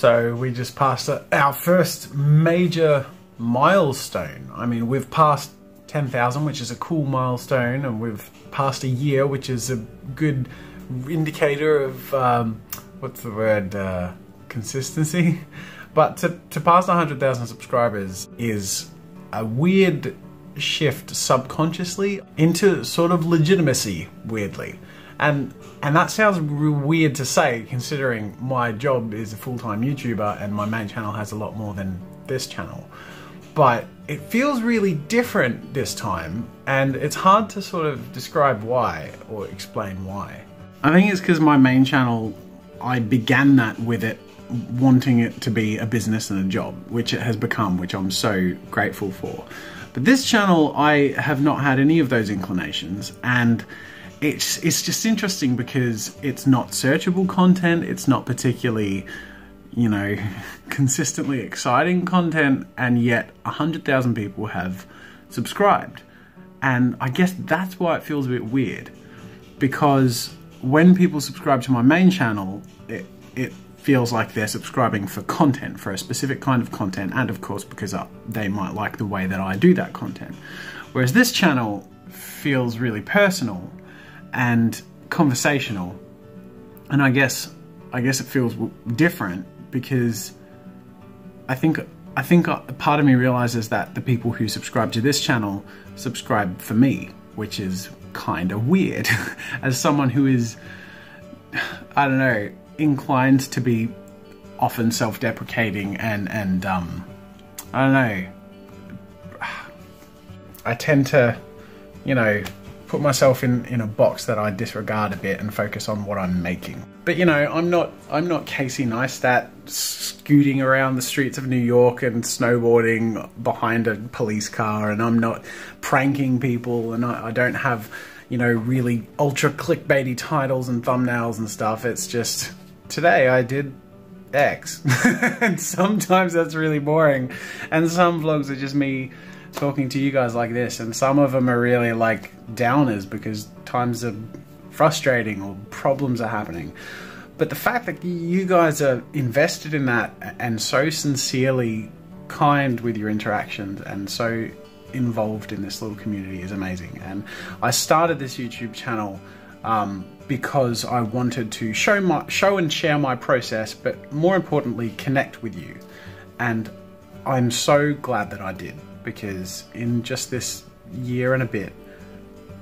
So we just passed our first major milestone. I mean, we've passed 10,000, which is a cool milestone, and we've passed a year, which is a good indicator of, what's the word, consistency. But to pass 100,000 subscribers is a weird shift subconsciously into sort of legitimacy, weirdly. And that sounds weird to say, considering my job is a full-time YouTuber and my main channel has a lot more than this channel. But it feels really different this time, and it's hard to sort of describe why or explain why. I think it's because my main channel, I began that with it wanting it to be a business and a job, which it has become, which I'm so grateful for. But this channel, I have not had any of those inclinations, and it's just interesting because it's not searchable content, it's not particularly, you know, consistently exciting content, and yet 100,000 people have subscribed. And I guess that's why it feels a bit weird, because when people subscribe to my main channel, it feels like they're subscribing for content, for a specific kind of content, and of course because they might like the way that I do that content. Whereas this channel feels really personal and conversational, and I guess it feels different because I think part of me realizes that the people who subscribe to this channel subscribe for me, which is kind of weird. As someone who is, I don't know, inclined to be often self-deprecating and I don't know, I tend to, you know, put myself in a box that I disregard a bit and focus on what I'm making. But you know, I'm not Casey Neistat scooting around the streets of New York and snowboarding behind a police car, and I'm not pranking people, and I don't have, you know, really ultra clickbaity titles and thumbnails and stuff. It's just, today I did X. And sometimes that's really boring, and some vlogs are just me talking to you guys like this, and some of them are really like downers because times are frustrating or problems are happening. But the fact that you guys are invested in that and so sincerely kind with your interactions and so involved in this little community is amazing. And I started this YouTube channel because I wanted to show and share my process, but more importantly connect with you. And I'm so glad that I did, because in just this year and a bit,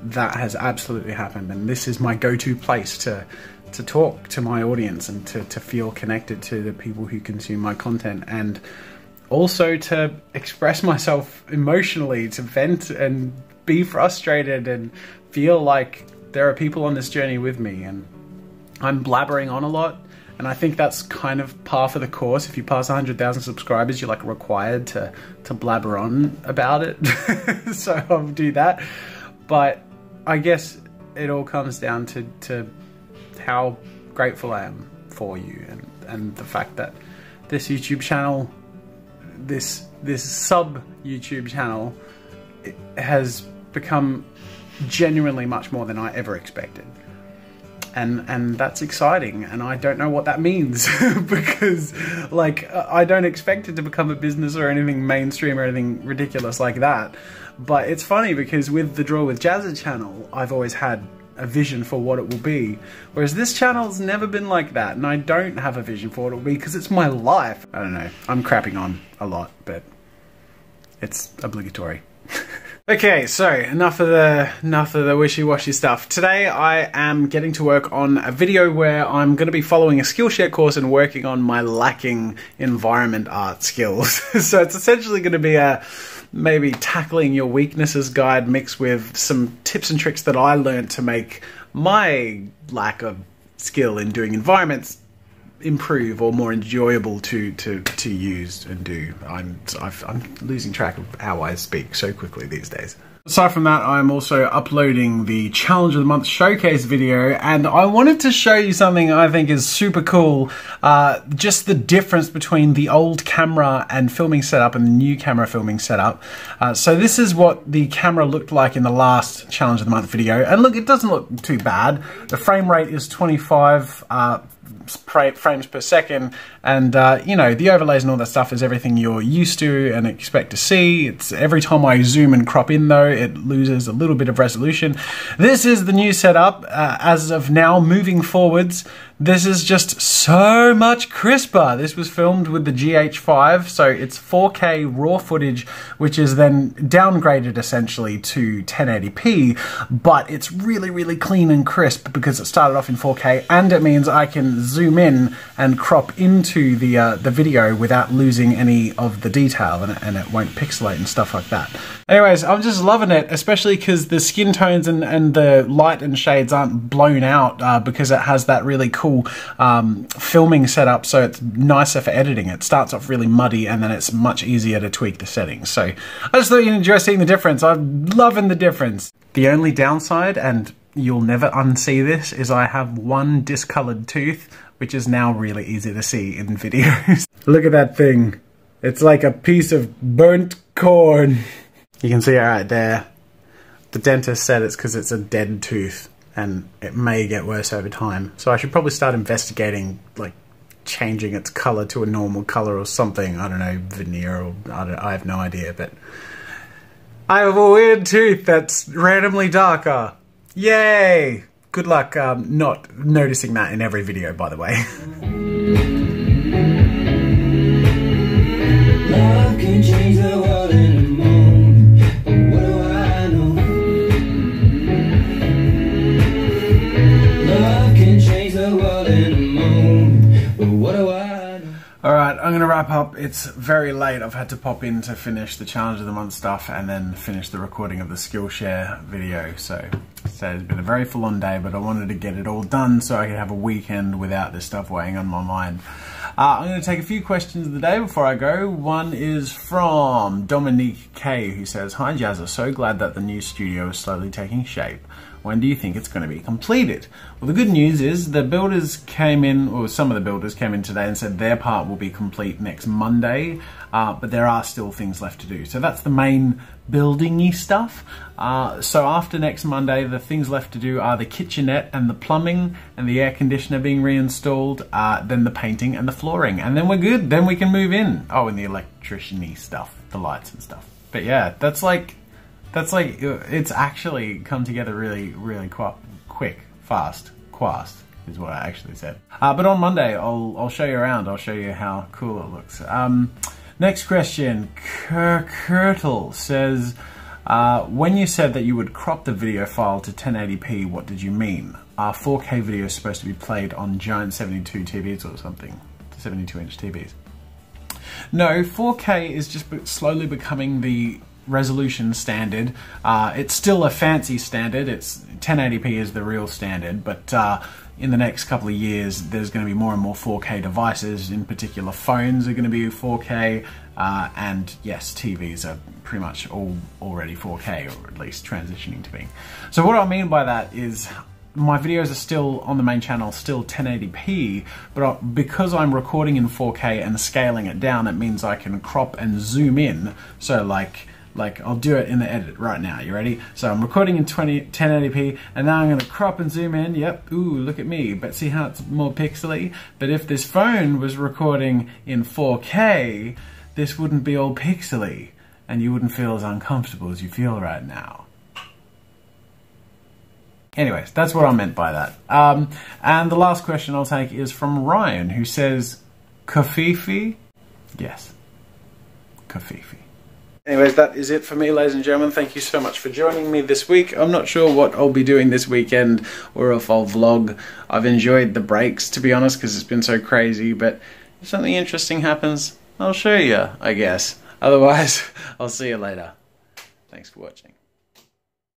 that has absolutely happened, and this is my go-to place to talk to my audience and to feel connected to the people who consume my content, and also to express myself emotionally, to vent and be frustrated and feel like there are people on this journey with me. And I'm blabbering on a lot, and I think that's kind of par for the course. If you pass 100,000 subscribers, you're like required to blabber on about it. So I'll do that. But I guess it all comes down to how grateful I am for you, and the fact that this YouTube channel, this sub YouTube channel, it has become genuinely much more than I ever expected. And that's exciting, and I don't know what that means because, like, I don't expect it to become a business or anything mainstream or anything ridiculous like that. But it's funny because with the Draw with Jazza channel, I've always had a vision for what it will be, whereas this channel's never been like that, and I don't have a vision for what it will be because it's my life. I don't know, I'm crapping on a lot, but it's obligatory. Okay, so enough of the wishy-washy stuff. Today I am getting to work on a video where I'm going to be following a Skillshare course and working on my lacking environment art skills. So it's essentially going to be a maybe tackling your weaknesses guide mixed with some tips and tricks that I learned to make my lack of skill in doing environments improve or more enjoyable to use and do. I'm losing track of how I speak so quickly these days. Aside from that, I'm also uploading the Challenge of the Month showcase video, and I wanted to show you something I think is super cool, just the difference between the old camera and filming setup and the new camera filming setup. So this is what the camera looked like in the last Challenge of the Month video, and look, it doesn't look too bad. The frame rate is 25 frames per second, and you know, the overlays and all that stuff is everything you're used to and expect to see. It's every time I zoom and crop in though, it loses a little bit of resolution. This is the new setup as of now. Moving forwards, this is just so much crisper. This was filmed with the GH5, so it's 4K raw footage, which is then downgraded essentially to 1080p, but it's really, really clean and crisp because it started off in 4K, and it means I can zoom in and crop into the video without losing any of the detail, and it won't pixelate and stuff like that. Anyways, I'm just loving it, especially because the skin tones and the light and shades aren't blown out because it has that really cool filming setup, so it's nicer for editing. It starts off really muddy and then it's much easier to tweak the settings. So I just thought you'd enjoy seeing the difference. I'm loving the difference. The only downside, and you'll never unsee this, is I have one discolored tooth, which is now really easy to see in videos. Look at that thing. It's like a piece of burnt corn. You can see it right there. The dentist said it's because it's a dead tooth and it may get worse over time. So I should probably start investigating, like changing its color to a normal color or something. I don't know, veneer or I have no idea, but I have a weird tooth that's randomly darker. Yay! Good luck not noticing that in every video, by the way. Love can change the world in a moment, but what do I know? Love can change the world in a moment, but what do I know? Alright, I'm gonna wrap up. It's very late. I've had to pop in to finish the Challenge of the Month stuff and then finish the recording of the Skillshare video, so it's been a very full-on day, but I wanted to get it all done so I could have a weekend without this stuff weighing on my mind. I'm going to take a few questions of the day before I go. One is from Dominique K, who says, "Hi Jazza, so glad that the new studio is slowly taking shape. When do you think it's going to be completed?" Well, the good news is the builders came in, or some of the builders came in today and said their part will be complete next Monday, but there are still things left to do. So that's the main building-y stuff. So after next Monday, the things left to do are the kitchenette and the plumbing and the air conditioner being reinstalled, then the painting and the flooring. And then we're good, then we can move in. Oh, and the electrician-y stuff, the lights and stuff. But yeah, that's like, it's actually come together really, really quick, fast, quast is what I actually said. But on Monday, I'll show you around. I'll show you how cool it looks. Next question, Kurtle says, when you said that you would crop the video file to 1080p, what did you mean? Are 4K videos supposed to be played on giant 72 TVs or something? 72-inch TVs? No, 4K is just slowly becoming the resolution standard. It's still a fancy standard. 1080p is the real standard, but in the next couple of years there's going to be more and more 4K devices. In particular, phones are going to be 4K, and yes, TVs are pretty much all already 4K, or at least transitioning to being. So what I mean by that is my videos are still on the main channel, still 1080p, but because I'm recording in 4K and scaling it down, it means I can crop and zoom in. So like I'll do it in the edit right now. You ready? So I'm recording in 1080p, and now I'm going to crop and zoom in. Yep. Ooh, look at me. But see how it's more pixely? But if this phone was recording in 4K, this wouldn't be all pixely, and you wouldn't feel as uncomfortable as you feel right now. Anyways, that's what I meant by that. And the last question I'll take is from Ryan, who says, Kafifi? Yes. Kafifi. Anyways, that is it for me, ladies and gentlemen. Thank you so much for joining me this week. I'm not sure what I'll be doing this weekend or if I'll vlog. I've enjoyed the breaks, to be honest, because it's been so crazy, but if something interesting happens, I'll show you, I guess. Otherwise, I'll see you later. Thanks for watching.